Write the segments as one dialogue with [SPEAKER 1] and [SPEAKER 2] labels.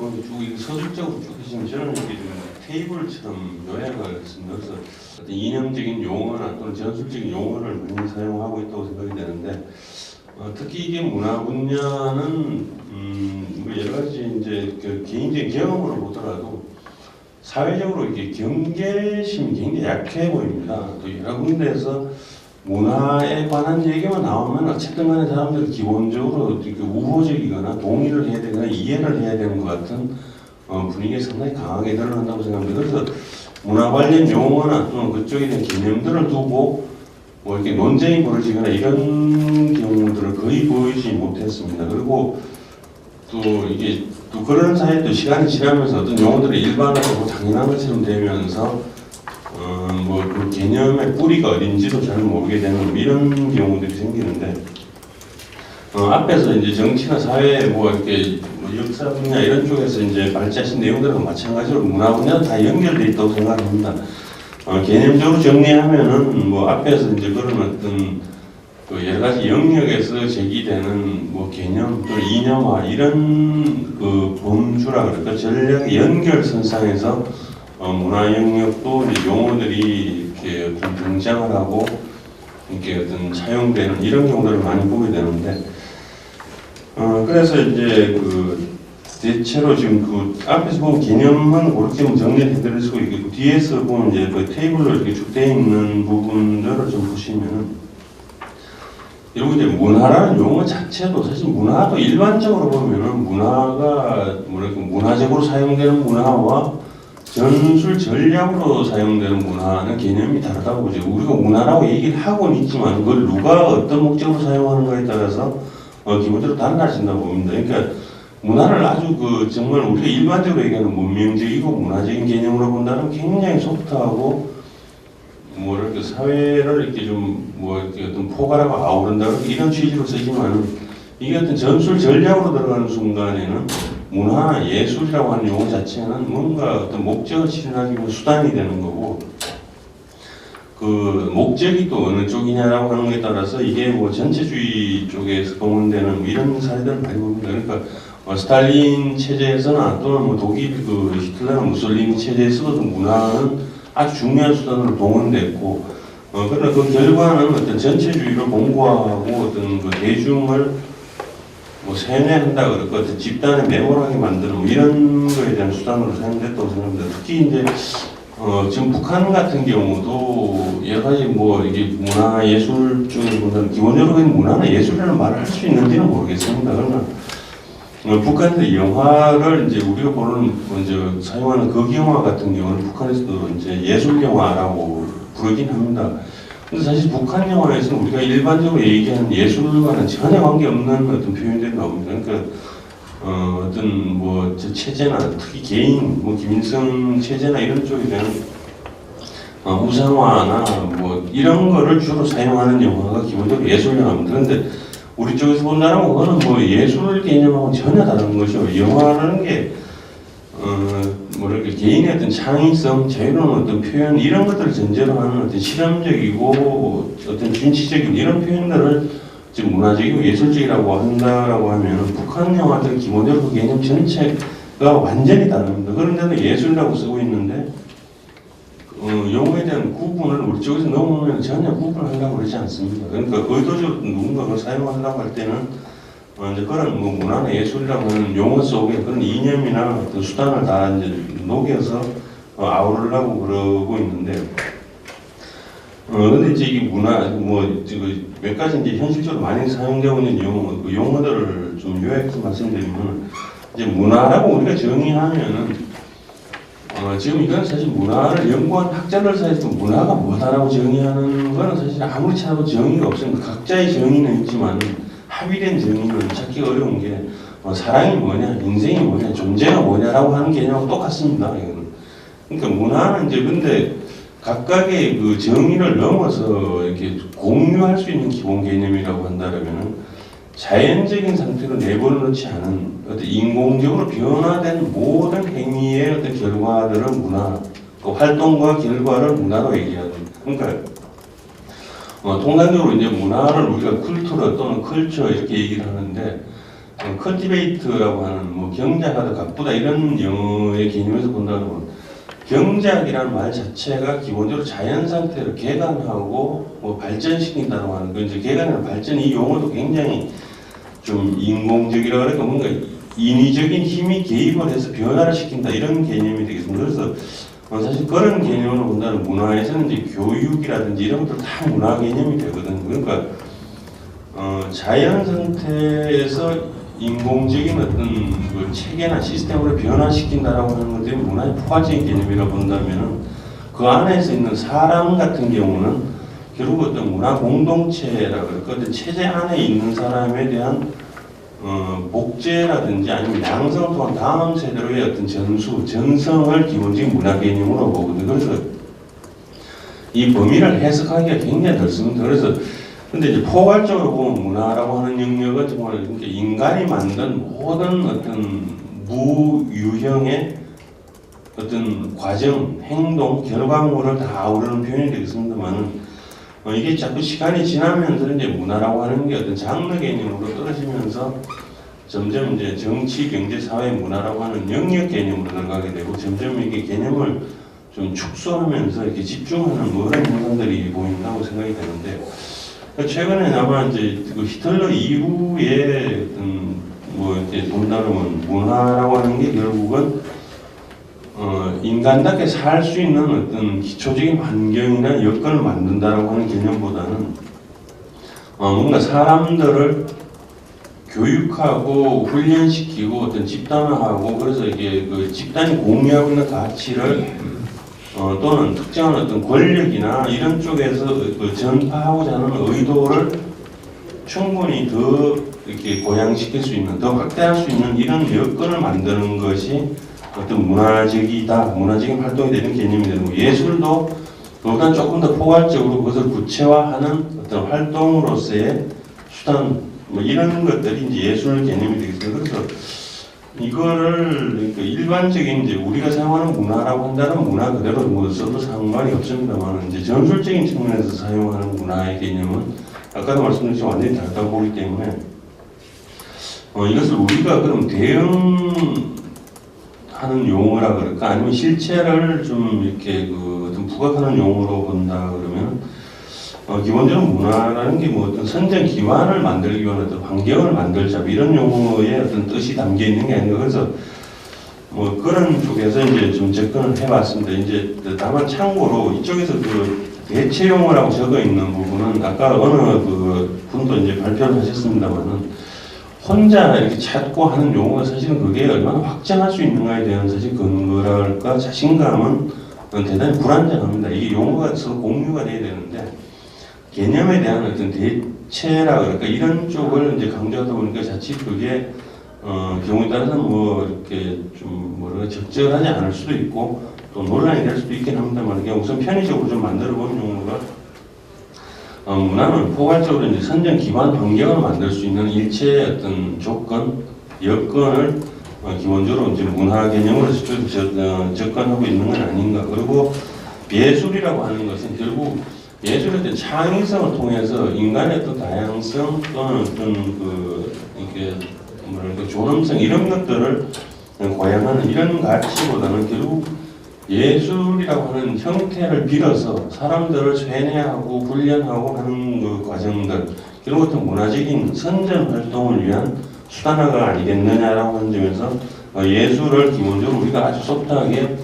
[SPEAKER 1] 보면 쭉 서술적으로 쭉 해주시면 저는 이렇게 좀 테이블처럼 요약을 했습니다. 그래서 어떤 이념적인 용어나 또는 전술적인 용어를 많이 사용하고 있다고 생각이 되는데 특히 이게 문화 분야는 뭐 여러 가지 이제 그 개인적인 경험으로 보더라도 사회적으로 이렇게 경계심이 굉장히 약해 보입니다. 또 여러 군데에서 문화에 관한 얘기만 나오면 어쨌든 간에 사람들이 기본적으로 이렇게 우호적이거나 동의를 해야 되거나 이해를 해야 되는 것 같은 분위기가 상당히 강하게 드러난다고 생각합니다. 그래서 문화 관련 용어나 또는 그쪽에 대한 개념들을 두고 뭐 이렇게 논쟁이 벌어지거나 이런 경우들을 거의 보이지 못했습니다. 그리고 또 이게 또 그런 사이에 또 시간이 지나면서 어떤 용어들이 일반화되고 당연한 것처럼 되면서 뭐 그 개념의 뿌리가 어딘지도 잘 모르게 되는 이런 경우들이 생기는데 앞에서 이제 정치나 사회 뭐 이렇게 뭐 역사 분야 이런 쪽에서 이제 발제하신 내용들과 마찬가지로 문화 분야도 다 연결돼 있다고 생각합니다. 개념적으로 정리하면은 뭐 앞에서 이제 그런 어떤 그 여러 가지 영역에서 제기되는 뭐 개념 또 이념화 이런 그 범주라 그럴까 전략의 연결선상에서 문화 영역도 이제 용어들이 이렇게 어떤 등장을 하고 이렇게 어떤 차용되는 이런 경우들을 많이 보게 되는데 그래서 이제 그 대체로 지금 그 앞에서 보면 개념은 그렇게 정리를 해드릴 수가 있고 뒤에서 보면 이제 그 테이블로 이렇게 쭉 되어 있는 부분들을 좀 보시면은 그리고 이제 문화라는 용어 자체도 사실 문화도 일반적으로 보면은 문화가 뭐랄까 문화적으로 사용되는 문화와 전술 전략으로 사용되는 문화는 개념이 다르다고 보죠. 우리가 문화라고 얘기를 하고는 있지만 그걸 누가 어떤 목적으로 사용하는가에 따라서 기본적으로 달라진다고 봅니다. 그러니까 문화를 아주 그 정말 우리가 일반적으로 얘기하는 문명적이고 문화적인 개념으로 본다면 굉장히 소프트하고 뭐랄까 사회를 이렇게 좀 뭐 이렇게 어떤 포괄하고 아우른다 이런 취지로 쓰지만 이게 어떤 전술 전략으로 들어가는 순간에는 문화 예술이라고 하는 용어 자체는 뭔가 어떤 목적을 실현하기 위한 수단이 되는 거고 그 목적이 또 어느 쪽이냐라고 하는 것에 따라서 이게 뭐 전체주의 쪽에서 동원되는 이런 사례들을 많이 봅니다. 그러니까 스탈린 체제에서나 또는 뭐 독일 그 히틀러나 무솔리니 체제에서도 문화는 아주 중요한 수단으로 동원됐고 그러나 그 결과는 어떤 전체주의를 공고하고 어떤 그 대중을 뭐 세뇌한다 그럴까 어떤 집단에 매몰하게 만드는 뭐 이런 거에 대한 수단으로 사용됐다고 생각합니다. 특히 이제 지금 북한 같은 경우도 여러 가지 뭐 이게 문화 예술 쪽에 보면 기본적으로 문화나 예술이라는 말을 할 수 있는지는 모르겠습니다. 그러나 북한에서 영화를 이제 우리가 보는 먼저 사용하는 극영화 같은 경우는 북한에서도 이제 예술 영화라고 부르긴 합니다. 근데 사실 북한 영화에서는 우리가 일반적으로 얘기하는 예술과는 전혀 관계없는 어떤 표현들이 나옵니다. 그러니까 어떤 뭐 체제나 특히 개인 뭐 김일성 체제나 이런 쪽에 대한 우상화나 뭐 이런 거를 주로 사용하는 영화가 기본적으로 예술 영화입니다. 그런데 우리 쪽에서 본다면 그거는 뭐 예술 개념하고는 전혀 다른 것이죠. 영화라는 게 뭐랄까 개인의 어떤 창의성, 자유로운 어떤 표현 이런 것들을 전제로 하는 어떤 실험적이고 어떤 진취적인 이런 표현들을 지금 문화적이고 예술적이라고 한다라고 하면 북한 영화들은 기본적으로 그 개념 전체가 완전히 다릅니다. 그런데도 예술이라고 쓰고 있는데 용어에 대한 구분을 우리 쪽에서 넘으면 전혀 구분하려고 그러지 않습니다. 그러니까 의도적으로 누군가 그걸 사용하려고 할 때는 이제 그런 뭐 문화나 예술이라고 하는 용어 속에 그런 이념이나 어떤 수단을 다 이제 녹여서 아우르려고 그러고 있는데 근데 이제 이게 문화 뭐 몇 가지 이제 현실적으로 많이 사용되고 있는 용어 그 용어들을 좀 요약해서 말씀드리면 이제 문화라고 우리가 정의하면은 지금 이건 사실 문화를 연구한 학자들 사이에서 문화가 뭐다라고 정의하는 거는 사실 아무리 찾아도 정의가 없습니다. 각자의 정의는 있지만 합의된 정의는 찾기 어려운 게 사랑이 뭐냐, 인생이 뭐냐, 존재가 뭐냐라고 하는 개념하고 똑같습니다. 이거는. 그러니까 문화는 이제 근데 각각의 그 정의를 넘어서 이렇게 공유할 수 있는 기본 개념이라고 한다면은 자연적인 상태로 내버려놓지 않은 어떤 인공적으로 변화된 모든 행위의 어떤 결과들은 문화, 그 활동과 결과를 문화로 얘기하는. 그러니까 통상적으로 이제 문화를 우리가 쿨투러 또는 컬처 이렇게 얘기를 하는데 컬티베이트라고 하는 뭐 경작하다 가쁘다 이런 영어의 개념에서 본다면 경작이라는 말 자체가 기본적으로 자연 상태를 개간하고 뭐 발전시킨다고 하는 그 이제 개간이나 발전 이 용어도 굉장히 좀 인공적이라 그러니까 뭔가 인위적인 힘이 개입을 해서 변화를 시킨다 이런 개념이 되겠습니다. 그래서 사실 그런 개념으로 본다면 문화에서는 이제 교육이라든지 이런 것들 다 문화 개념이 되거든요. 그러니까 자연 상태에서 인공적인 어떤 그 체계나 시스템으로 변화시킨다라고 하는 것들이 문화의 포괄적인 개념이라 본다면 그 안에서 있는 사람 같은 경우는 결국 어떤 문화 공동체라 그럴까 어떤 체제 안에 있는 사람에 대한 복제라든지 아니면 양성을 통한 다음 세대로의 어떤 전성을 기본적인 문화 개념으로 보거든요. 그래서 이 범위를 해석하기가 굉장히 넓습니다. 그래서 근데 이제 포괄적으로 보면 문화라고 하는 영역은 정말 인간이 만든 모든 어떤 무유형의 어떤 과정, 행동, 결과물을 다 아우르는 표현이 되겠습니다만 이게 자꾸 시간이 지나면서 이제 문화라고 하는 게 어떤 장르 개념으로 떨어지면서 점점 이제 정치, 경제, 사회, 문화라고 하는 영역 개념으로 들어가게 되고 점점 이게 개념을 좀 축소하면서 이렇게 집중하는 뭐 그런 현상들이 보인다고 생각이 되는데 최근에 아마 이제 그 히틀러 이후에 어떤 뭐 이제 본다면 문화라고 하는 게 결국은 인간답게 살 수 있는 어떤 기초적인 환경이나 여건을 만든다라고 하는 개념보다는 뭔가 사람들을 교육하고 훈련시키고 어떤 집단화하고 그래서 이게 그 집단이 공유하고 있는 가치를 또는 특정한 어떤 권력이나 이런 쪽에서 그 전파하고자 하는 의도를 충분히 더 이렇게 고양시킬 수 있는, 더 확대할 수 있는 이런 여건을 만드는 것이 어떤 문화적인 활동이 되는 개념이 되는 거고 예술도 그보다 조금 더 포괄적으로 그것을 구체화하는 어떤 활동으로서의 수단 뭐 이런 것들이 이제 예술 개념이 되겠습니다. 그래서 이거를 그러니까 일반적인 이제 우리가 사용하는 문화라고 한다는 문화 그대로 뭐 써도 상관이 없습니다만 이제 전술적인 측면에서 사용하는 문화의 개념은 아까도 말씀드렸지만 완전히 다르다고 보기 때문에 이것을 우리가 그럼 대응하는 용어라 그럴까 아니면 실체를 좀 이렇게 그 어떤 부각하는 용어로 본다 그러면 기본적으로 문화라는 게 뭐 어떤 선전 기반을 만들기 위한 어떤 환경을 만들자 이런 용어의 어떤 뜻이 담겨 있는 게 아닌가 그래서 뭐 그런 쪽에서 이제 좀 접근을 해봤습니다. 이제 다만 참고로 이쪽에서 그 대체 용어라고 적어 있는 부분은 아까 어느 그 분도 이제 발표를 하셨습니다만은 혼자 이렇게 찾고 하는 용어가 사실은 그게 얼마나 확장할 수 있는가에 대한 사실 근거랄까 자신감은 대단히 불안정합니다. 이게 용어가 서로 공유가 돼야 되는데. 개념에 대한 어떤 대체라 그럴까 이런 쪽을 이제 강조하다 보니까 자칫 그게 경우에 따라서는 뭐 이렇게 좀 뭐랄까 적절하지 않을 수도 있고 또 논란이 될 수도 있긴 합니다만 그냥 우선 편의적으로 좀 만들어 본 용어가 문화는 포괄적으로 이제 선전 기반 환경을 만들 수 있는 일체의 어떤 조건, 여건을 기본적으로 이제 문화 개념으로 접근하고 있는 건 아닌가. 그리고 예술이라고 하는 것은 결국 예술의 어떤 창의성을 통해서 인간의 어떤 다양성 또는 어떤 그 이렇게 뭐랄까 존엄성 이런 것들을 고양하는 이런 가치보다는 결국 예술이라고 하는 형태를 빌어서 사람들을 세뇌하고 훈련하고 하는 그 과정들 이런 어떤 문화적인 선전 활동을 위한 수단화가 아니겠느냐라고 하는 점에서 예술을 기본적으로 우리가 아주 소프트하게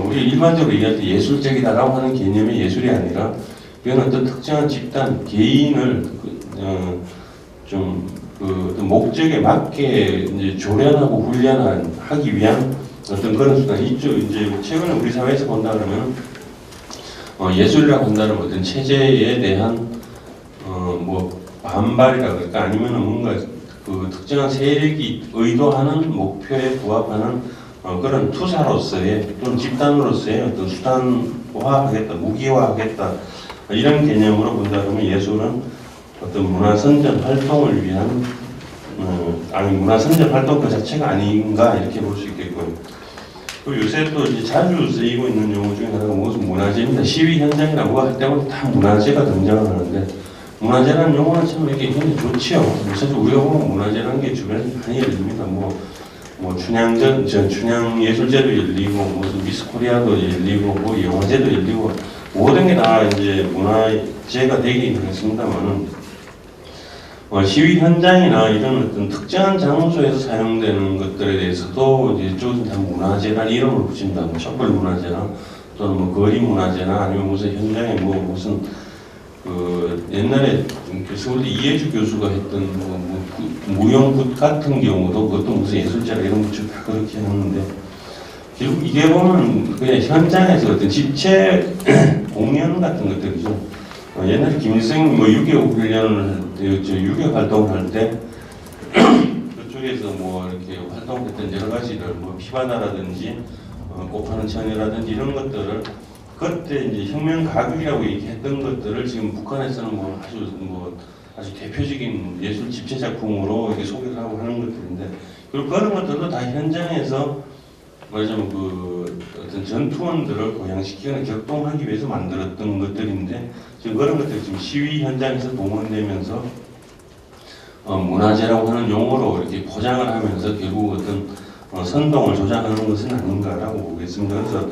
[SPEAKER 1] 우리 일반적으로 얘기할 때 예술적이다라고 하는 개념의 예술이 아니라 이건 어떤 특정한 집단, 개인을 그 목적에 맞게 이제 조련하고 훈련하기 위한 어떤 그런 수단. 이쪽 이제 최근에 우리 사회에서 본다 그러면 예술이라고 한다는 어떤 체제에 대한 뭐 반발이라 그럴까 아니면은 뭔가 그 특정한 세력이 의도하는 목표에 부합하는 그런 투사로서의 또는 집단으로서의 어떤 수단화하겠다, 무기화하겠다. 이런 개념으로 본다 그러면 예술은 어떤 문화 선전 활동을 위한 문화 선전 활동 그 자체가 아닌가 이렇게 볼 수 있겠고요. 그리고 요새 또 이제 자주 쓰이고 있는 용어 중에 하나가 무슨 문화제입니다. 시위 현장이라고 할 때마다 다 문화제가 등장을 하는데 문화재라는 용어는 참 이렇게 굉장히 좋지요. 사실 우리가 보면 문화재라는 게 주변에 많이 열립니다. 뭐 춘향 예술제도 열리고 무슨 미스 코리아도 열리고 뭐 영화제도 열리고 모든 게 다 이제 문화재가 되긴 하겠습니다만은 시위 현장이나 이런 어떤 특정한 장소에서 사용되는 것들에 대해서도 이제 이쪽은 다 문화재라는 이름을 붙입니다. 뭐 촛불 문화재나 또는 뭐 거리 문화재나 아니면 무슨 현장에 뭐 무슨 그 옛날에 서울대 이해주 교수가 했던 무용굿 같은 경우도 그것도 무슨 예술제라 이런 것들 다 그렇게 하는데 결국 이게 보면 그냥 현장에서 어떤 집체 공연 같은 것들이죠. 옛날에 김일성 뭐 유교 훈련을 유교 활동을 할 때 그쪽에서 뭐 이렇게 활동했던 여러 가지를 뭐 피바다라든지 꽃파는 처녀라든지 이런 것들을 그때 이제 혁명 가극이라고 얘기했던 것들을 지금 북한에서는 뭐 아주 대표적인 예술 집체 작품으로 이렇게 소개를 하고 하는 것들인데 그리고 그런 것들도 다 현장에서 말하자면 그 어떤 전투원들을 고양시키거나 격동하기 위해서 만들었던 것들인데 지금 그런 것들이 지금 시위 현장에서 동원되면서 문화재라고 하는 용어로 이렇게 포장을 하면서 결국 어떤 선동을 조장하는 것은 아닌가라고 보겠습니다. 그래서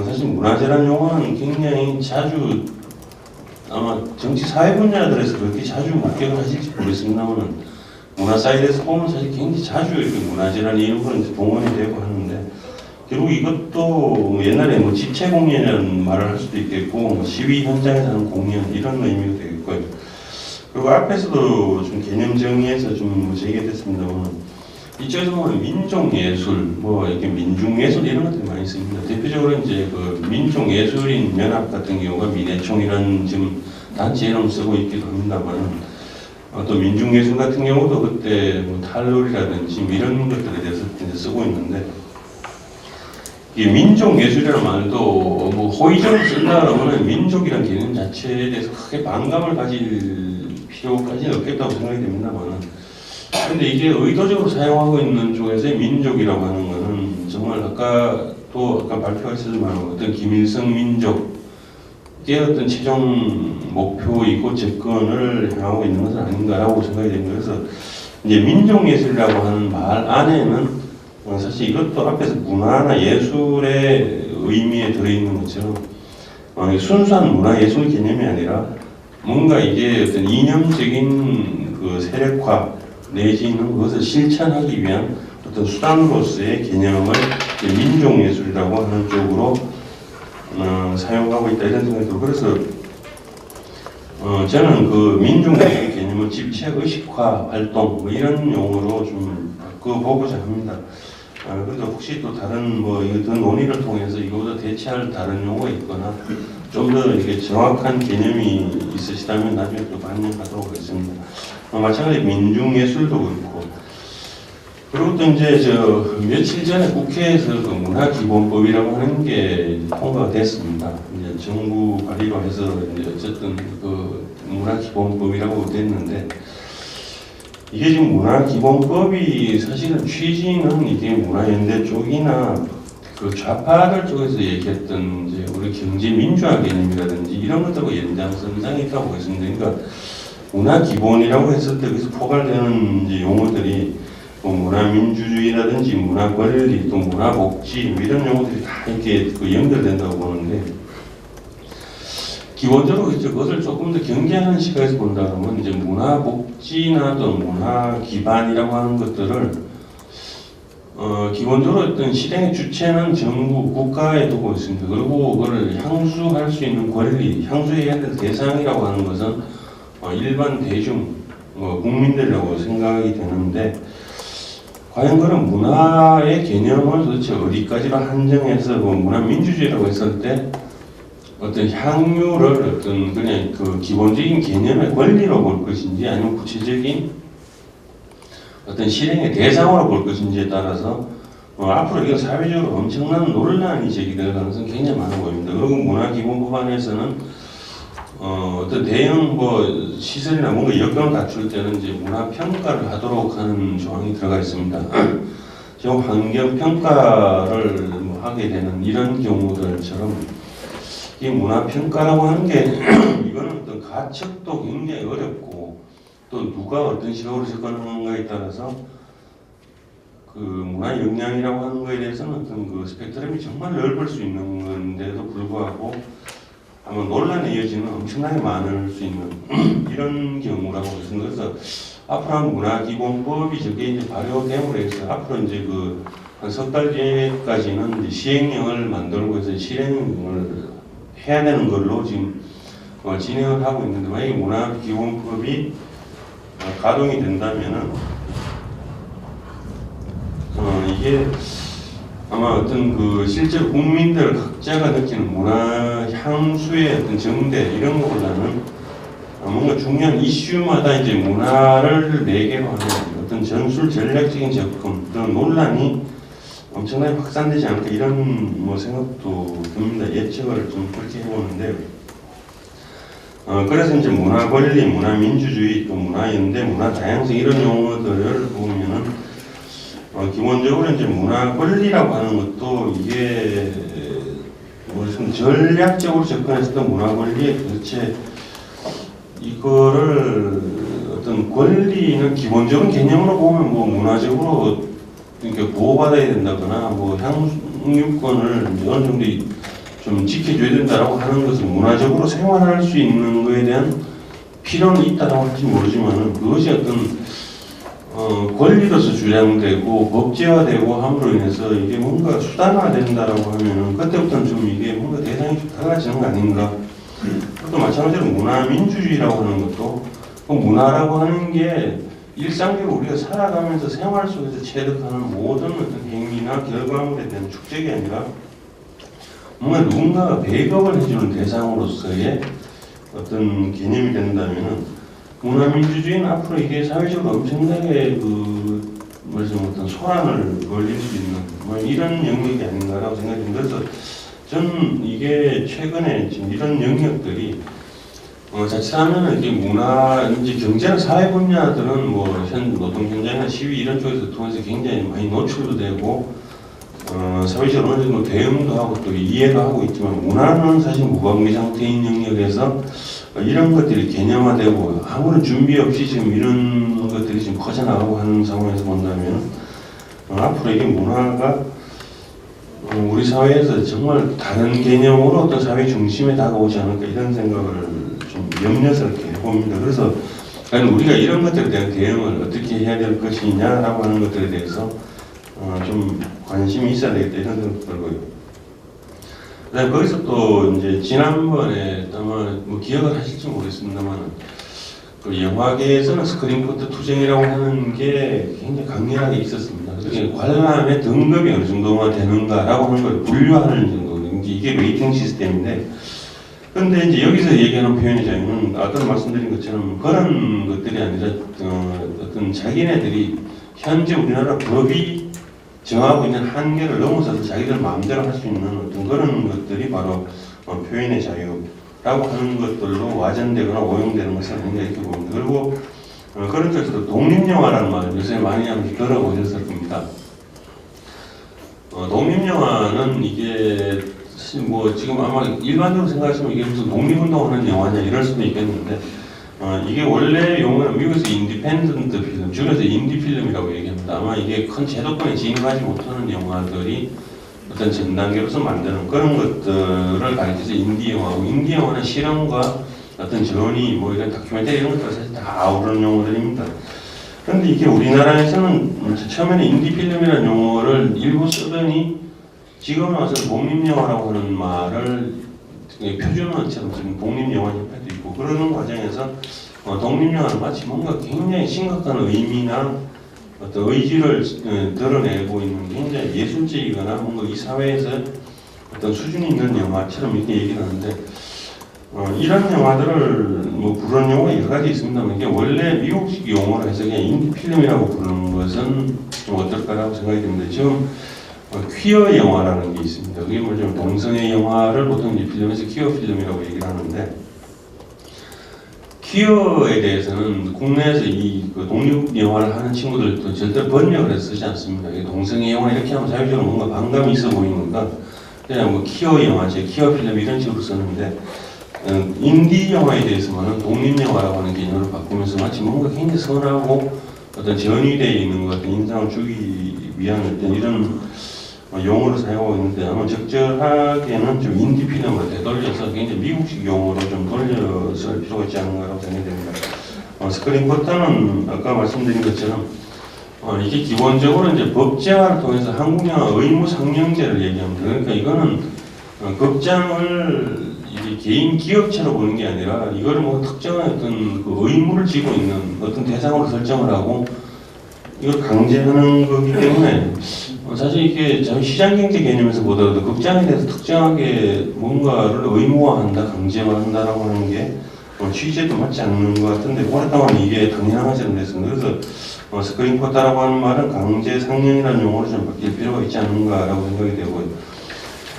[SPEAKER 1] 사실 문화재라는 용어는 굉장히 자주 아마 정치 사회 분야들에서 그렇게 자주 목격을 하실지 모르겠습니다만 문화 사이드에서 보면 사실 굉장히 자주 이렇게 문화재라는 이름으로 동원이 되고 하는데 결국 이것도 옛날에 뭐 집체 공연이라는 말을 할 수도 있겠고 뭐 시위 현장에서 하는 공연 이런 의미가 되겠고요. 그리고 앞에서도 좀 개념 정의에서 좀 제기됐습니다만 이쪽에서 보면 민족예술, 뭐 이렇게 민중예술 이런 것들이 많이 있습니다. 대표적으로 이제 그 민족예술인 연합 같은 경우가 민예총이라는 지금 단체 이름 쓰고 있기도 합니다만 또 민중예술 같은 경우도 그때 뭐 탈놀이라든지 이런 것들에 대해서 이제 쓰고 있는데 이 민족예술이라는 말도 뭐 호의적으로 쓴다 그러면 민족이라는 개념 자체에 대해서 크게 반감을 가질 필요까지는 없겠다고 생각이 됩니다만 근데 이게 의도적으로 사용하고 있는 쪽에서의 민족이라고 하는 것은 정말 아까 발표하셨지만 어떤 김일성 민족의 어떤 최종 목표이고 접근을 향하고 있는 것은 아닌가라고 생각이 됩니다. 그래서 이제 민족예술이라고 하는 말 안에는 사실 이것도 앞에서 문화나 예술의 의미에 들어있는 것처럼 순수한 문화예술 개념이 아니라 뭔가 이게 어떤 이념적인 그 세력화 내지는 그것을 실천하기 위한 어떤 수단으로서의 개념을 민족예술이라고 하는 쪽으로 사용하고 있다 이런 생각이 들고 그래서 저는 그 민족예술 개념을 집체의식화 활동 뭐 이런 용어로 좀 바꿔보고자 합니다. 그래서 혹시 또 다른 뭐 더 논의를 통해서 이거보다 대체할 다른 용어가 있거나 좀 더 이렇게 정확한 개념이 있으시다면 나중에 또 반영하도록 하겠습니다. 마찬가지로 민중예술도 그렇고 그리고 또 이제 며칠 전에 국회에서 그 문화기본법이라고 하는 게 통과가 됐습니다. 이제 정부 발의로 해서 이제 어쨌든 그 문화기본법이라고 됐는데 이게 지금 문화기본법이 사실은 취지는 이게 문화연대 쪽이나 그 좌파들 쪽에서 얘기했던 이제 우리 경제민주화 개념이라든지 이런 것들하고 연장선상에 있다고 보겠습니다. 그러니까 문화기본이라고 했을 때 여기서 포괄되는 이제 용어들이 뭐 문화민주주의라든지 문화권리 또 문화복지 이런 용어들이 다 이렇게 그 연결된다고 보는데 기본적으로 그것을 조금 더 경계하는 시각에서 본다 그러면 이제 문화복지나 또 문화기반이라고 하는 것들을 기본적으로 어떤 실행의 주체는 정부, 국가에 두고 있습니다. 그리고 그걸 향수할 수 있는 권리, 향수해야 될 대상이라고 하는 것은 일반 대중, 국민들이라고 생각이 되는데 과연 그런 문화의 개념을 도대체 어디까지로 한정해서 문화민주주의라고 했을 때 어떤 향유를 어떤 그냥 그 기본적인 개념의 권리로 볼 것인지 아니면 구체적인 어떤 실행의 대상으로 볼 것인지에 따라서 앞으로 이건 사회적으로 엄청난 논란이 제기될 가능성이 굉장히 많아 보입니다. 그리고 문화기본법 안에서는 어떤 대형 시설이나 뭔가 여건을 갖출 때는 이제 문화 평가를 하도록 하는 조항이 들어가 있습니다. 지금 환경 평가를 하게 되는 이런 경우들처럼 이 문화평가라고 하는 게 이거는 어떤 가측도 굉장히 어렵고 또 누가 어떤 시각으로 접근하는가에 따라서 그 문화 역량이라고 하는 거에 대해서는 어떤 그 스펙트럼이 정말 넓을 수 있는 건데도 불구하고 아마 논란의 여지는 엄청나게 많을 수 있는 이런 경우라고 보습니다. 그래서 앞으로 문화기본법이 저게 이제 발효됨으로 해서 앞으로 이제 그 한 석 달 뒤에까지는 이제 시행령을 만들고 해서 실행을 해야 되는 걸로 지금 진행을 하고 있는데 만약에 문화기본법이 가동이 된다면은 이게 아마 어떤 그 실제로 국민들 각자가 느끼는 문화 향수의 어떤 정대 이런 것보다는 뭔가 중요한 이슈마다 이제 문화를 매개로 하는 어떤 전술 전략적인 접근 그런 논란이 엄청나게 확산되지 않을까 이런 뭐 생각도 듭니다. 예측을 좀 그렇게 해보는데 그래서 이제 문화 권리, 문화 민주주의, 또 문화 연대, 문화 다양성 이런 용어들을 보면은 기본적으로 이제 문화 권리라고 하는 것도 이게 무슨 전략적으로 접근했었던 문화 권리에 도대체 이거를 어떤 권리는 기본적인 개념으로 보면 뭐 문화적으로 그러니까 보호받아야 된다거나 뭐 향유권을 어느 정도 좀 지켜줘야 된다라고 하는 것은 문화적으로 생활할 수 있는 것에 대한 필요는 있다라고 할지 모르지만 그것이 어떤 권리로서 주장되고 법제화되고 함으로 인해서 이게 뭔가 수단화된다라고 하면은 그때부터는 좀 이게 뭔가 대상이 좀 달라지는 거 아닌가. 또 마찬가지로 문화 민주주의라고 하는 것도 그 문화라고 하는 게 일상적으로 우리가 살아가면서 생활 속에서 체득하는 모든 어떤 행위나 결과물에 대한 축적이 아니라 뭔가 누군가가 배급을 해주는 대상으로서의 어떤 개념이 된다면은 문화민주주의는 앞으로 이게 사회적으로 엄청나게 그 무슨 어떤 소란을 걸릴 수 있는 뭐 이런 영역이 아닌가라고 생각이 듭니다. 그래서 저는 이게 최근에 지금 이런 영역들이 자칫하면 이게 문화, 이제 경제나 사회 분야들은 뭐 노동 현장이나 시위 이런 쪽에서 통해서 굉장히 많이 노출도 되고 사회적으로 어느 정도 대응도 하고 또 이해도 하고 있지만 문화는 사실 무방비 상태인 영역에서 이런 것들이 개념화되고 아무런 준비 없이 지금 이런 것들이 지금 커져나가고 하는 상황에서 본다면 앞으로 이게 문화가 우리 사회에서 정말 다른 개념으로 어떤 사회 중심에 다가오지 않을까 이런 생각을 좀 염려스럽게 해봅니다. 그래서 우리가 이런 것들에 대한 대응을 어떻게 해야 될 것이냐라고 하는 것들에 대해서 좀 관심이 있어야 되겠다 이런 생각도 들고요. 그다음에 거기서 또 이제 지난번에 아마 뭐 기억을 하실지 모르겠습니다만 그 영화계에서는 스크린포트 투쟁이라고 하는 게 굉장히 강렬하게 있었습니다. 그래서 관람의 등급이 어느 정도가 되는가라고 하는 걸 분류하는 정도 이게 레이팅 시스템인데 그런데 이제 여기서 얘기하는 표현이자면 아까 말씀드린 것처럼 그런 것들이 아니라 어떤 자기네들이 현재 우리나라 법이 정하고 있는 한계를 넘어서서 자기들 마음대로 할 수 있는 어떤 그런 것들이 바로 표현의 자유라고 하는 것들로 와전되거나 오용되는 것이 아닌가 이렇게 봅니다. 그리고 그런 쪽에서도 독립영화라는 말을 요새 많이 하면서 들어보셨을 겁니다. 독립영화는 이게 뭐 지금 아마 일반적으로 생각하시면 이게 무슨 독립운동하는 영화냐 이럴 수도 있겠는데 이게 원래 용어는 미국에서 인디펜던트 필름, 줄여서 인디 필름이라고 얘기합니다. 아마 이게 큰 제도권에 진입하지 못하는 영화들이 어떤 전 단계로서 만드는 그런 것들을 가리켜서 인디 영화고, 인디 영화는 실험과 어떤 전이 뭐 이런 다큐멘터리 이런 것들 사실 다 아우르는 용어들입니다. 그런데 이게 우리나라에서는 처음에는 인디 필름이라는 용어를 일부 쓰더니 지금 와서 독립영화라고 하는 말을 표준어처럼 지금 독립영화협회도 있고 그러는 과정에서 독립영화는 마치 뭔가 굉장히 심각한 의미나 어떤 의지를 드러내고 있는 굉장히 예술적이거나 뭔가 이 사회에서 어떤 수준이 있는 영화처럼 이렇게 얘기를 하는데 이런 영화들을 뭐 부르는 용어가 여러 가지 있습니다만 이게 원래 미국식 용어로 해서 그냥 인디 필름이라고 부르는 것은 좀 어떨까라고 생각이 듭니다. 지금 퀴어 영화라는 게 있습니다. 그게 뭐냐면 동성애 영화를 보통 이제 필름에서 퀴어 필름이라고 얘기를 하는데 퀴어에 대해서는 국내에서 그 독립 영화를 하는 친구들도 절대 번역을 해서 쓰지 않습니다. 동성애 영화 이렇게 하면 자유적으로 뭔가 반감이 있어 보이니까 그냥 뭐 키어 영화제, 키어 필름 이런 식으로 썼는데 인디 영화에 대해서는 독립 영화라고 하는 개념으로 바꾸면서 마치 뭔가 굉장히 선하고 어떤 전위되어 있는 것 같은 인상을 주기 위한 어떤 이런 용어를 사용하고 있는데 아마 적절하게는 좀 인디 필름을 되돌려서 굉장히 미국식 용어로 좀 돌려서 할 필요가 있지 않은가라고 생각이 됩니다. 스크린 포터는 아까 말씀드린 것처럼 이게 기본적으로 이제 법제화를 통해서 한국 영화 의무 상영제를 얘기합니다. 그러니까 이거는 극장을 이게 개인 기업체로 보는 게 아니라 이거를 뭐 특정한 어떤 그 의무를 지고 있는 어떤 대상으로 설정을 하고 이걸 강제하는 거기 때문에 사실 이게 저희 시장경제 개념에서 보더라도 극장에 대해서 특정하게 뭔가를 의무화한다, 강제화한다라고 하는 게 취지에도 맞지 않는 것 같은데 오랫동안 이게 당연한 것처럼 됐습니다. 그래서 스크린 포터라고 하는 말은 강제 상영이라는 용어로 좀 바뀔 필요가 있지 않는가라고 생각이 되고요.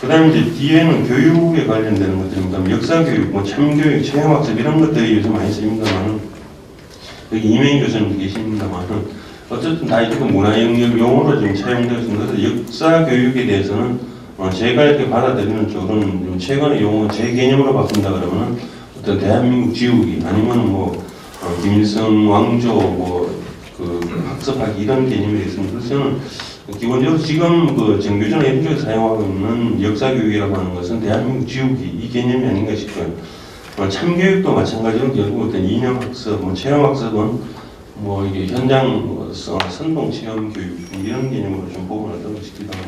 [SPEAKER 1] 그 다음에 이제 뒤에는 교육에 관련되는 것들입니다. 역사교육, 뭐 참교육, 체험학습 이런 것들이 요즘 많이 쓰입니다만 여기 이명희 교수님도 계십니다만 어쨌든 다 이렇게 문화 영역 용어로 지금 차용되어 있습니다. 그래서 역사교육에 대해서는 제가 이렇게 받아들이는 쪽으로는 좀 최근의 용어 제 개념으로 바꾼다 그러면은 어떤 대한민국 지우기 아니면 뭐 김일성 왕조 뭐 그 학습하기 이런 개념이 있습니다. 그래서 저는 기본적으로 지금 그 정교조나 이런 쪽에 사용하고 있는 역사교육이라고 하는 것은 대한민국 지우기 이 개념이 아닌가 싶어요. 참교육도 마찬가지로 결국 어떤 이념학습, 뭐 체험학습은 뭐 이게 현장 선동 체험 교육 이런 개념으로 좀 보면 어떤가 싶기도 하고.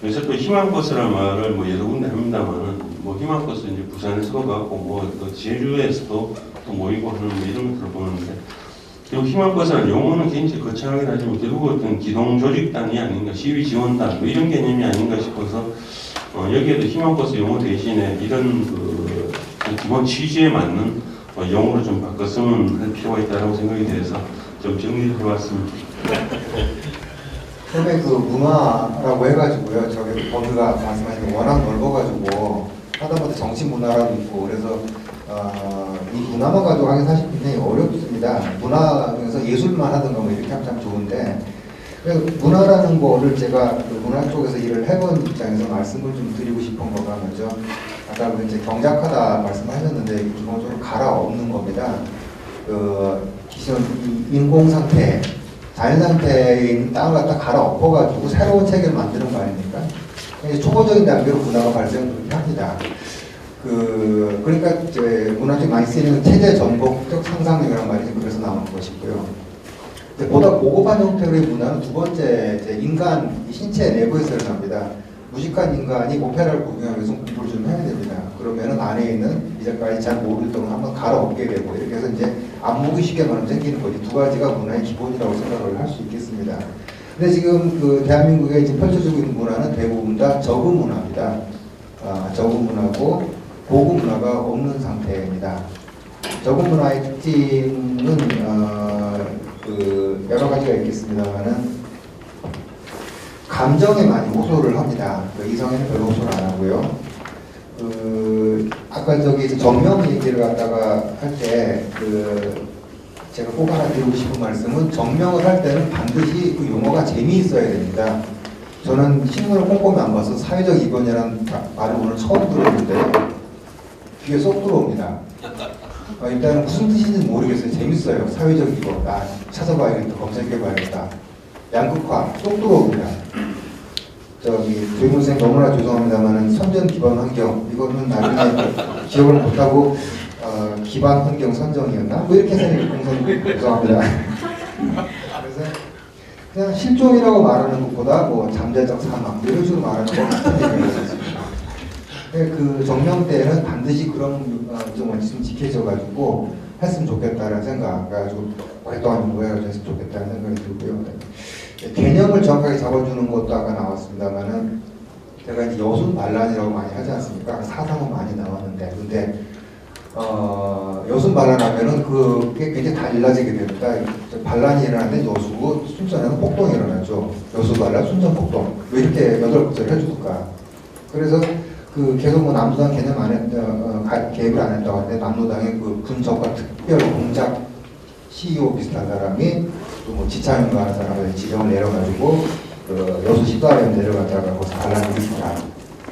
[SPEAKER 1] 그래서 또 희망버스라는 말을 뭐 여러 군데 합니다만은 뭐 희망버스 이제 부산에서도 가고 뭐 또 제주에서도 또 모이고 하는 뭐 이런 것들을 보는데. 그리고 희망버스라는 용어는 굉장히 거창하긴 하지만 결국 어떤 기동조직단이 아닌가, 시위지원단 뭐 이런 개념이 아닌가 싶어서 여기에도 희망버스 용어 대신에 이런 그 기본 취지에 맞는 용어로 좀 바꿨으면 할 필요가 있다고 생각이 돼서 좀 정리를 해봤습니다.
[SPEAKER 2] 처음에 그 문화라고 해가지고요. 저기 범위가 말씀하신 게 워낙 넓어가지고 하다못해 정치 문화라도 있고 그래서 이 문화만 가지고 하긴 사실 굉장히 어렵습니다. 문화에서 예술만 하든가 뭐 이렇게 하면 참 좋은데 문화라는 거를 제가 그 문화 쪽에서 일을 해본 입장에서 말씀을 좀 드리고 싶은 거가 먼저 아까 이제 경작하다 말씀하셨는데 기본적으로 갈아엎는 겁니다. 그 기존 인공 상태, 자연 상태에 있는 땅을 갖다 갈아엎어가지고 새로운 체계를 만드는 거 아닙니까? 초보적인 단계로 문화가 발생을 그렇게 합니다. 그러니까 이제 문화적이 많이 쓰이는 체제 전복적 상상력이라는 말이 그래서 나오는 것이고요. 보다 고급한 형태로의 문화는 두 번째 인간 신체 내부에서 일어납니다. 무식한 인간이 오페라를 구경하기 위해서 공부를 좀 해야 됩니다. 그러면은 안에 있는 이제까지 잘 모르던 걸 한번 갈아엎게 되고 이렇게 해서 이제 안목이 쉽게 말하면 생기는 거지. 두 가지가 문화의 기본이라고 생각을 할 수 있겠습니다. 근데 지금 그 대한민국에 이제 펼쳐지고 있는 문화는 대부분 다 저급 문화입니다. 저급 문화고 고급 문화가 없는 상태입니다. 저급 문화의 특징은 그 여러 가지가 있겠습니다만은 감정에 많이 호소를 합니다. 이성에는 별로 호소를 안 하고요. 아까 저기 정명 얘기를 갖다가 할 때 제가 꼭 하나 드리고 싶은 말씀은 정명을 할 때는 반드시 그 용어가 재미있어야 됩니다. 저는 신문을 꼼꼼히 안 봐서 사회적 이변이라는 말을 오늘 처음 들었는데 귀에 쏙 들어옵니다. 일단 무슨 뜻인지 모르겠어요. 재밌어요. 사회적 이변. 찾아봐야겠다. 검색해봐야겠다. 양극화 쏙 들어옵니다. 저기 조인문 선생님 너무나 죄송합니다만은 선전 기반 환경 이거는 나중에 기억을 못하고 기반 환경 선정이었나? 뭐 이렇게 해서 죄송합니다. 그래서 그냥 실종이라고 말하는 것보다 뭐 잠재적 사망 이런 식으로 말하는 것 같은 얘기가 있었습니다. 그 정명 때는 반드시 그런 좀 원칙이 지켜져가지고 했으면 좋겠다는 생각, 그래가지고 오랫동안 공부해가지고 했으면 좋겠다는 생각이 들고요. 개념을 정확하게 잡아주는 것도 아까 나왔습니다만은 제가 이제 여순 반란이라고 많이 하지 않습니까? 사상은 많이 나왔는데 근데 여순 반란하면은 그게 굉장히 달라지게 됩니다. 반란이 일어나는데 여수고 순천에는 폭동이 일어나죠. 여수 반란, 순천 폭동. 왜 이렇게 8구절을 해줄까? 그래서 계속 뭐 남도당 개념 안에 개입을 안 했다고 하는데 남도당의 그 분석과 특별 공작 CEO 비슷한 사람이 또 뭐 지창인가 하는 사람을 지정을 내려가지고 여수 시도하려면 내려갔다가 거기서 반란을 일으키자.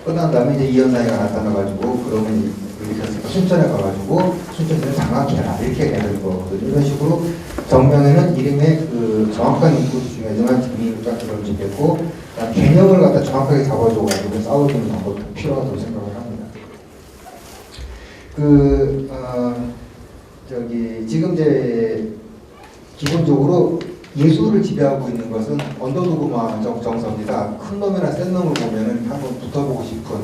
[SPEAKER 2] 끝난 다음에 이제 이현상이가 나타나가지고 그러면 이렇게 했으니까 순천에 가가지고 순천에는 장악해라 이렇게 되는 거거든요. 이런 식으로 정명에는 이름의 그 정확한 인구도 중요하지만 재미있다 그걸 주겠고 개념을 갖다 정확하게 잡아줘가지고 싸워주는 방법도 필요하다고 생각을 합니다. 지금 이제 기본적으로 예술을 지배하고 있는 것은 언더도그마 정서입니다. 큰 놈이나 센 놈을 보면은 한번 붙어보고 싶은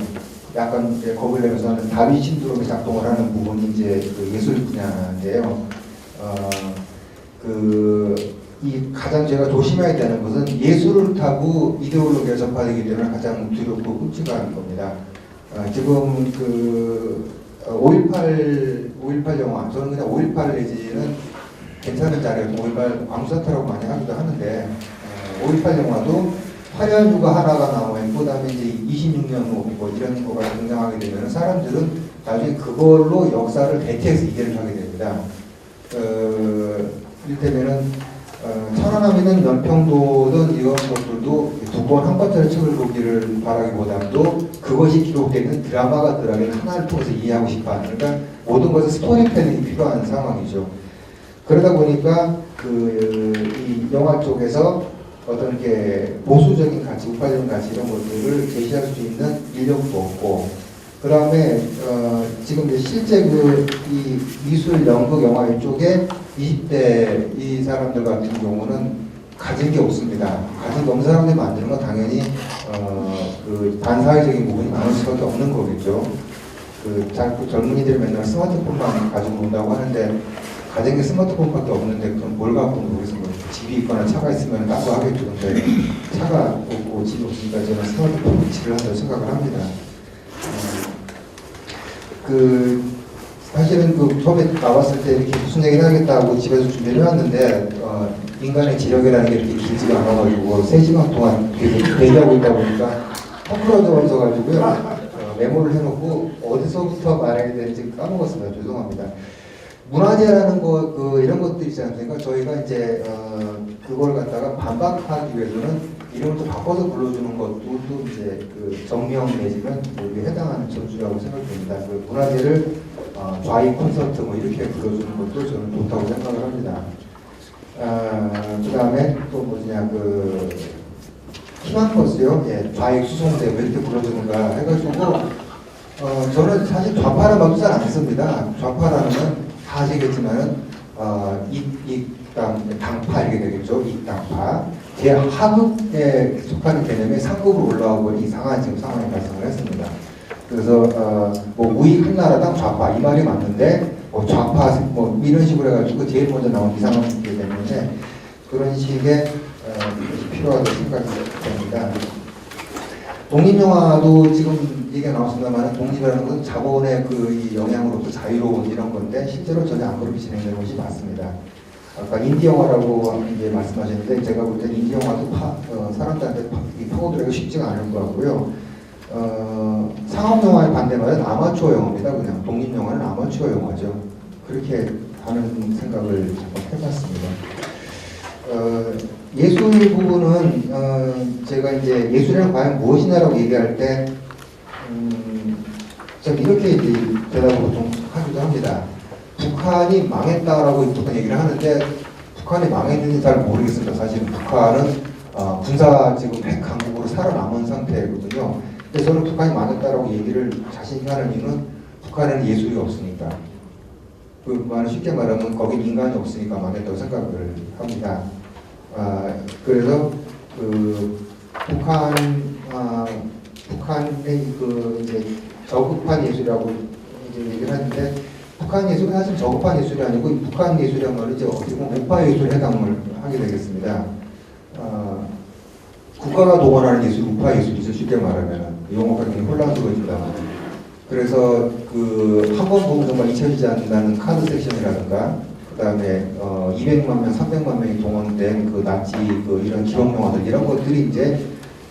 [SPEAKER 2] 약간 이제 겁을 내면서 하는 다비 신드롬이 작동을 하는 부분이 이제 그 예술 분야인데요. 이 가장 제가 조심해야 되는 것은 예술을 타고 이데올로기가 전파되기 때문에 가장 두렵고 끔찍한 겁니다. 지금 5.18 영화, 저는 그냥 5.18 내지는 괜찮은 자리에서 5.18 광수사태라고 많이 하기도 하는데 5.18 영화도 화려한 휴가 하나가 나와 있고 그다음에 이제 26년 뭐 이런 거가 등장하게 되면 사람들은 나중에 그걸로 역사를 대체해서 이해를 하게 됩니다. 이를테면은 천안함이든 연평도든 이런 것들도 두 번 한 번짜리 책을 보기를 바라기보다도 그것이 기록되는 드라마가 들어가는 하나를 통해서 이해하고 싶어하는 그러니까 모든 것은 스토리텔링이 필요한 상황이죠. 그러다 보니까 이 영화 쪽에서 어떤 게 보수적인 가치, 우파적인 가치 이런 것들을 제시할 수 있는 인력도 없고 그 다음에 지금 이제 실제 이 미술, 연극, 영화 이쪽에 20대 이 사람들 같은 경우는 가진 게 없습니다. 가진 게 없는 사람들이 만드는 건 당연히 그 반사회적인 부분이 많을 수밖에 없는 거겠죠. 자꾸 젊은이들이 맨날 스마트폰만 가지고 논다고 하는데 가진 게 스마트폰밖에 없는데 그럼 뭘 갖고 모르겠습니다. 집이 있거나 차가 있으면 딴 거 하겠죠. 근데 차가 없고 집이 없으니까 저는 스마트폰 위치를 한다고 생각을 합니다. 사실은 처음에 나왔을 때 이렇게 무슨 얘기를 하겠다고 집에서 준비를 해왔는데 인간의 지력이라는 게 이렇게 길지가 않아가지고 3시간 동안 계속 대기하고 있다 보니까 펑크러져 있어가지고요. 메모를 해놓고 어디서부터 말해야 되는지 까먹었습니다. 죄송합니다. 문화재라는 거, 이런 것들 있지 않습니까? 저희가 이제, 그걸 갖다가 반박하기 위해서는 이름을 좀 바꿔서 불러주는 것도 또 이제 정명 내지는 여기에 해당하는 전주라고 생각됩니다. 문화재를 좌익 콘서트 뭐 이렇게 불러주는 것도 저는 좋다고 생각을 합니다. 그 다음에 또 뭐냐, 희망버스요? 예, 좌익 수송대 왜 이렇게 불러주는가 해가지고, 저는 사실 좌파라는 말도 잘 안 씁니다. 좌파라는 건 다 아시겠지만은 당파 이렇게 되겠죠. 이당파 제 하급에 속하는 개념이 상급으로 올라오고 이상한 지금 상황이 발생을 했습니다. 그래서 우익 한나라당 좌파 이 말이 맞는데 좌파 이런 식으로 해가지고 제일 먼저 나온 이상한 문제 때문에 그런 식의 것이 필요하다고 생각이 됩니다. 독립영화도 지금 얘기가 나왔습니다만 독립이라는 것은 자본의 이 영향으로부터 자유로운 이런 건데 실제로 전혀 안 그렇게 진행되는 것이 맞습니다. 아까 인디영화라고 이제 말씀하셨는데 제가 볼 때는 인디영화도 사람들한테 파고들기가 쉽지가 않을 것 같고요. 상업영화의 반대말은 아마추어 영화입니다. 그냥 독립영화는 아마추어 영화죠. 그렇게 하는 생각을 한번 해봤습니다. 예술 부분은 제가 이제 예술이란 과연 무엇이냐라고 얘기할 때 좀 이렇게 이제 대답을 보통 하기도 합니다. 북한이 망했다라고 보통 얘기를 하는데 북한이 망했는지 잘 모르겠습니다. 사실은 북한은 군사 지금 핵 강국으로 살아남은 상태거든요. 근데 저는 북한이 망했다라고 얘기를 자신이 하는 이유는 북한에는 예술이 없으니까. 쉽게 말하면 거긴 인간이 없으니까 망했다고 생각을 합니다. 그래서 북한의 이제 저급한 예술이라고 이제 얘기를 하는데 북한 예술은 사실 저급한 예술이 아니고 북한 예술이란 말은 이제 어떻게 보면 우파 예술에 해당을 하게 되겠습니다. 국가가 동원하는 예술, 우파 예술이죠. 쉽게 말하면 용어가 굉장히 혼란스러워진다면. 그래서 한 번 보면 정말 잊혀지지 않는다는 카드 섹션이라든가 그 다음에 200만 명, 300만 명이 동원된 나치 이런 기록 영화들 이런 것들이 이제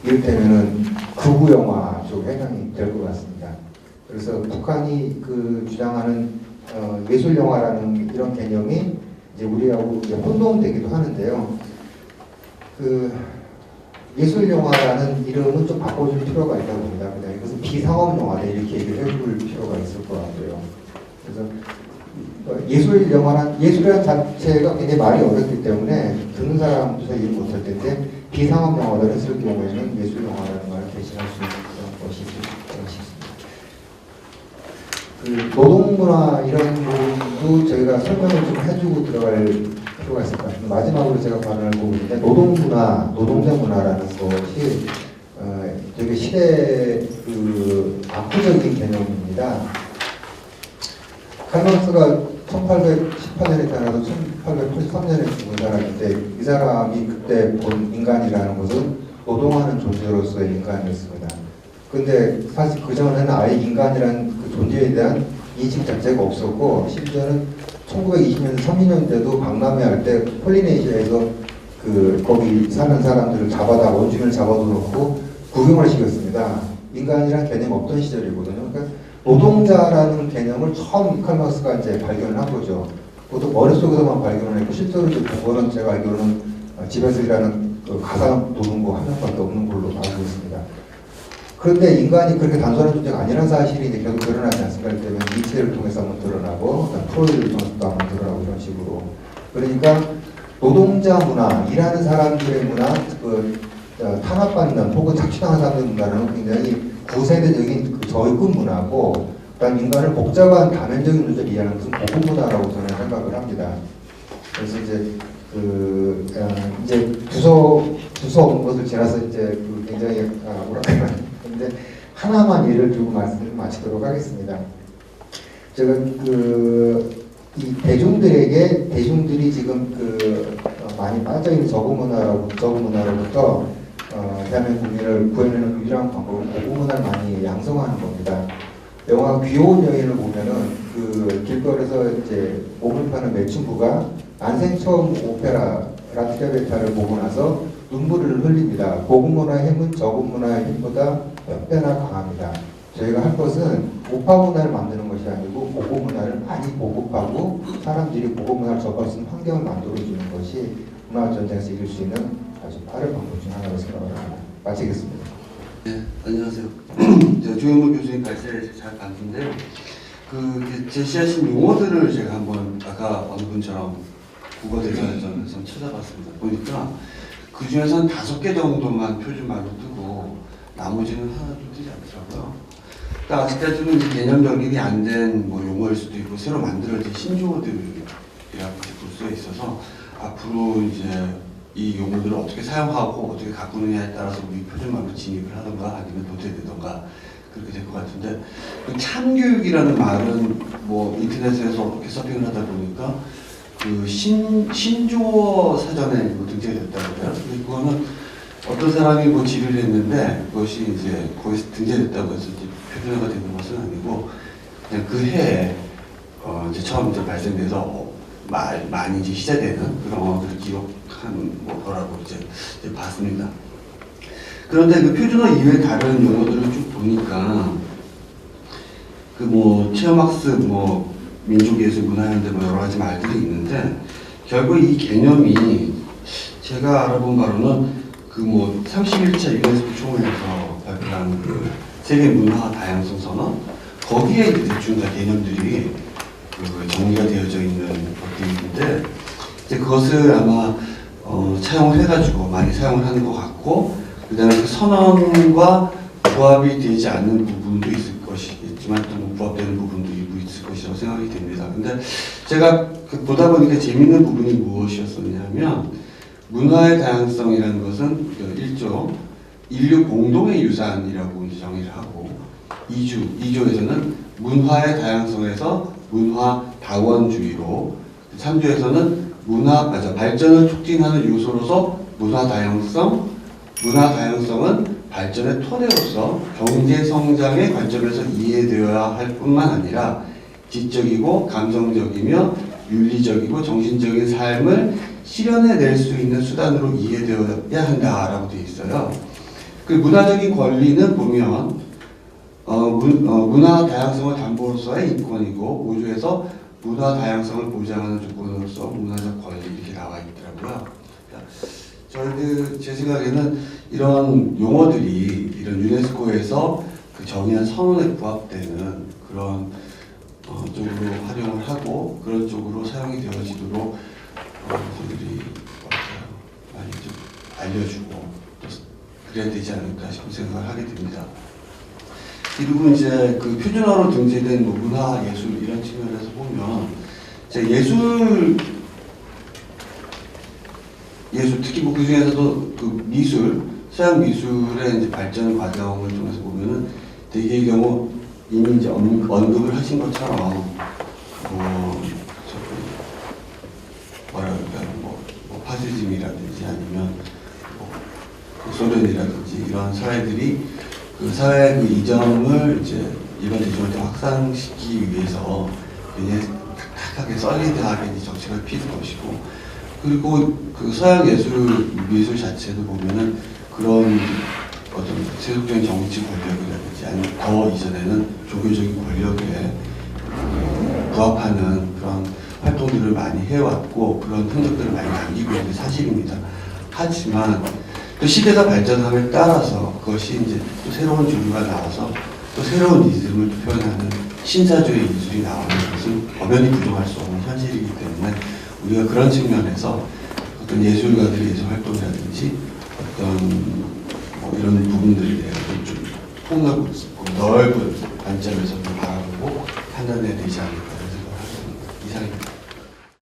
[SPEAKER 2] 이를테면은 극우 영화 쪽에 해당이 될 것 같습니다. 그래서 북한이 주장하는 예술 영화라는 이런 개념이 이제 우리하고 이제 혼동되기도 하는데요. 예술 영화라는 이름은 좀 바꿔줄 필요가 있다고 봅니다. 그냥 이것은 비상업 영화다 이렇게 얘기를 해볼 필요가 있을 것 같아요. 그래서 예술 영화란 예술이라는 자체가 굉장히 말이 어렵기 때문에 듣는 사람도 잘 이해 못할 텐데 비상업 영화를 했을 경우에는 예술 영화라는 걸 대신할 수 있는 그런 것이 있습니다. 그 노동문화 이런 부분도 저희가 설명을 좀 해주고 들어갈 필요가 있을 것 같습니다. 마지막으로 제가 발언할 부분인데 노동문화, 노동자 문화라는 것이 되게 시대 그 압구적인 개념입니다. 칼막스가 1818년에 태어나서 1883년에 죽은 사람인데 이 사람이 그때 본 인간이라는 것은 노동하는 존재로서의 인간이었습니다. 근데 사실 그 전에는 아예 인간이라는 그 존재에 대한 인식 자체가 없었고 심지어는 1920년, 30년대도 박람회 할 때 폴리네시아에서 그 거기 사는 사람들을 잡아다 원주민을 잡아놓고 구경을 시켰습니다. 인간이란 개념 없던 시절이거든요. 그러니까 노동자라는 개념을 처음 칼막스가 이제 발견을 한 거죠. 그것도 머릿속에서만 발견을 했고 실제로 본 거는 제가 알기로는 집에서 일하는 그 가상 노동부 한 명밖에 없는 걸로 알고 있습니다. 그런데 인간이 그렇게 단순한 존재가 아니라는 사실이 이제 계속 드러나지 않습니까? 그렇기 때문에 니체를 통해서 한번 드러나고 프로이드를 통해서도 한번 드러나고 이런 식으로. 그러니까 노동자 문화, 일하는 사람들의 문화, 그 탄압받는 혹은 착취당한 사람들의 문화는 굉장히 구세대적인 그 저입금 문화고, 그다음 인간을 복잡한 다면적인 문제를 이해하는 것은 고급 문화라고 저는 생각을 합니다. 그래서 이제 이제 두서 없는 것을 지나서 이제 그 굉장히 뭐랄까 근데 하나만 예를 들고 말씀을 마치도록 하겠습니다. 제가 이 대중들이 지금 많이 빠져있는 저구 문화로부터 대한민국 국민을 구해내는 유일한 방법은 고급 문화를 많이 양성하는 겁니다. 영화 귀여운 여인을 보면은 그 길거리에서 이제 몸을 파는 매춘부가 난생 처음 오페라 라트레베타를 보고 나서 눈물을 흘립니다. 고급 문화의 힘은 저급 문화의 힘보다 몇 배나 강합니다. 저희가 할 것은 오파 문화를 만드는 것이 아니고 고급 문화를 많이 보급하고 사람들이 고급 문화를 접할 수 있는 환경을 만들어주는 것이 문화 전쟁에서 이길 수 있는 아주 빠른 방법 중 하나라고 생각을 합니다. 마치겠습니다.
[SPEAKER 3] 네, 안녕하세요. 조영무 교수님 발제를 잘 봤는데요. 그 제시하신 용어들을 제가 한번 아까 어느 분처럼 국어 대전에서 찾아봤습니다. 보니까 그 중에서 한 5개 정도만 표준말로 뜨고 나머지는 하나도 뜨지 않더라고요. 그러니까 아직까지는 이제 개념 정립이 안 된 뭐 용어일 수도 있고 새로 만들어진 신조어들이라고 볼 수 있어서 앞으로 이제 이 용어들을 어떻게 사용하고 어떻게 가꾸느냐에 따라서 우리 표준말로 진입을 하던가 아니면 도태되던가 그렇게 될 것 같은데, 그 참교육이라는 말은 뭐 인터넷에서 어떻게 서핑을 하다 보니까 그 신조어 사전에 뭐 등재가 됐다고 해요. 근데 그거는 어떤 사람이 뭐 질의를 했는데 그것이 이제 거기서 등재됐다고 해서 이제 표준화가 되는 것은 아니고 그냥 그 해에 이제 처음 이제 발생돼서 많이 이제 희재되는 그런 언어들을 기록한 거라고 이제 봤습니다. 그런데 그 표준어 이외의 다른 용어들을 쭉 보니까 그 뭐 체험학습, 뭐 민족예술, 문화현대 뭐 여러 가지 말들이 있는데 결국 이 개념이 제가 알아본 바로는 그 뭐 31차 유네스코 총회에서 발표한 그 세계 문화 다양성 선언 거기에 대충 다 개념들이 그 정리가 되어져 있는 것들인데 이제 그것을 아마 차용을 해가지고 많이 사용을 하는 것 같고, 그다음에 그 선언과 부합이 되지 않는 부분도 있을 것이겠지만 또 뭐 부합되는 부분도 일부 있을 것이라고 생각이 됩니다. 근데 제가 보다 보니까 재밌는 부분이 무엇이었었냐면 문화의 다양성이라는 것은 1조 인류 공동의 유산이라고 이제 정의를 하고 2조에서는 문화의 다양성에서 문화 다원주의로 3조에서는 발전을 촉진하는 요소로서 문화 다양성은 발전의 토대로서 경제 성장의 관점에서 이해되어야 할 뿐만 아니라 지적이고 감성적이며 윤리적이고 정신적인 삶을 실현해낼 수 있는 수단으로 이해되어야 한다라고 되어 있어요. 그 문화적인 권리는 보면 문화 다양성을 담보로서의 인권이고 5조에서 문화 다양성을 보장하는 조건으로서 문화적 권리 이렇게 나와 있더라고요. 제 생각에는 이런 용어들이 이런 유네스코에서 그 정의한 선언에 부합되는 그런 쪽으로 활용을 하고 그런 쪽으로 사용이 되어지도록 저희들이 많이 좀 알려주고 또 그래야 되지 않을까 싶은 생각을 하게 됩니다. 그리고 이제 그 표준어로 등재된 뭐 문화, 예술 이런 측면에서 보면 이제 예술 특히 뭐 그 중에서도 그 미술, 서양 미술의 이제 발전 과정을 통해서 보면은 대개의 경우 이미 이제 언급을 하신 것처럼 뭐 파시즘이라든지 아니면 뭐 소련이라든지 이런 사회들이 그 사회의 그 이점을 이제 일반 대중한테 확산시키기 위해서 굉장히 탁탁하게 solid하게 정책을 피는 것이고, 그리고 그 서양 미술 자체도 보면은 그런 어떤 세속적인 정치 권력이라든지 아니면 더 이전에는 종교적인 권력에 부합하는 그런 활동들을 많이 해왔고 그런 흔적들을 많이 남기고 있는 게 사실입니다. 하지만 또 시대가 발전함에 따라서 그것이 이제 또 새로운 주류가 나와서 또 새로운 이즘을 또 표현하는 신사주의 미술이 나오는 것은 엄연히 부정할 수 없는 현실이기 때문에 우리가 그런 측면에서 어떤 예술가들의 예술 활동이라든지 어떤 뭐 이런 부분들에 대해서 좀 폭넓고 넓은 관점에서 좀 바라보고 판단해야 되지 않을까